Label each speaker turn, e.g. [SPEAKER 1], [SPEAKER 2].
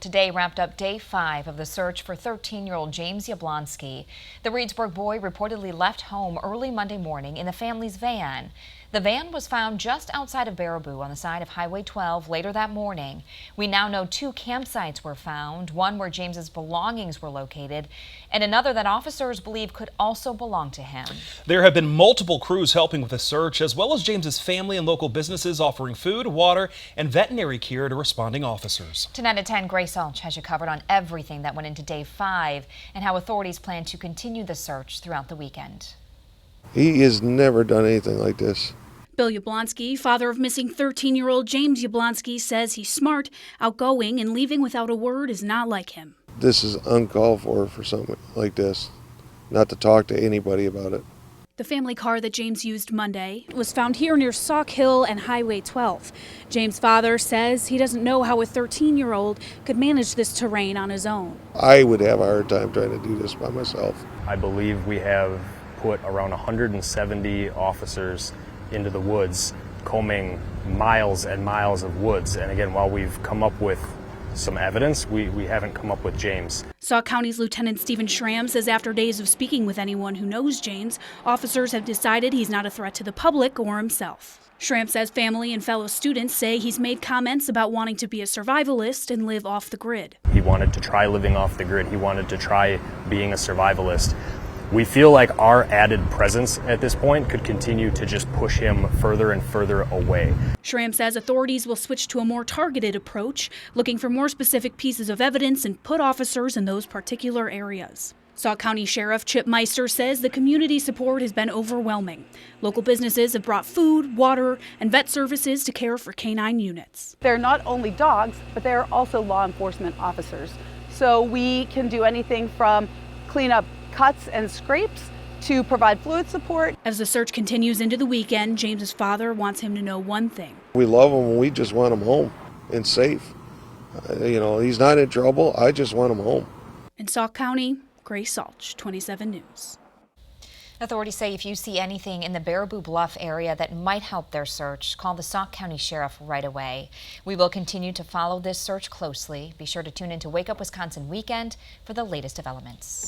[SPEAKER 1] Today wrapped up day 5 of the search for 13-year-old James Yoblonski. The Reedsburg boy reportedly left home early Monday morning in the family's van. The van was found just outside of Baraboo on the side of Highway 12 later that morning. We now know 2 campsites were found, one where James's belongings were located and another that officers believe could also belong to him.
[SPEAKER 2] There have been multiple crews helping with the search, as well as James's family and local businesses offering food, water, and veterinary care to responding officers.
[SPEAKER 1] Tonight at 10, Grace Alch has you covered on everything that went into day 5 and how authorities plan to continue the search throughout the weekend.
[SPEAKER 3] He has never done anything like this.
[SPEAKER 4] Bill Yoblonski, father of missing 13-year-old James Yoblonski, says he's smart, outgoing, and leaving without a word is not like him.
[SPEAKER 3] This is uncalled for something like this, not to talk to anybody about it.
[SPEAKER 4] The family car that James used Monday was found here near Sauk Hill and Highway 12. James' father says he doesn't know how a 13-year-old could manage this terrain on his own.
[SPEAKER 3] I would have a hard time trying to do this by myself.
[SPEAKER 5] I believe we have put around 170 officers into the woods, combing miles and miles of woods. And again, while we've come up with some evidence, we haven't come up with James.
[SPEAKER 4] Sauk County's Lieutenant Stephen Schramm says after days of speaking with anyone who knows James, officers have decided he's not a threat to the public or himself. Schramm says family and fellow students say he's made comments about wanting to be a survivalist and live off the grid.
[SPEAKER 5] He wanted to try living off the grid. He wanted to try being a survivalist. We feel like our added presence at this point could continue to just push him further and further away.
[SPEAKER 4] Schramm says authorities will switch to a more targeted approach, looking for more specific pieces of evidence and put officers in those particular areas. Sauk County Sheriff Chip Meister says the community support has been overwhelming. Local businesses have brought food, water, and vet services to care for canine units.
[SPEAKER 6] They're not only dogs, but they're also law enforcement officers. So we can do anything from clean up cuts and scrapes to provide fluid support.
[SPEAKER 4] As the search continues into the weekend, James's father wants him to know one thing.
[SPEAKER 3] We love him and we just want him home and safe. He's not in trouble. I just want him home.
[SPEAKER 4] In Sauk County, Grace Alch, 27 News.
[SPEAKER 1] Authorities say if you see anything in the Baraboo Bluff area that might help their search, call the Sauk County Sheriff right away. We will continue to follow this search closely. Be sure to tune in to Wake Up Wisconsin Weekend for the latest developments.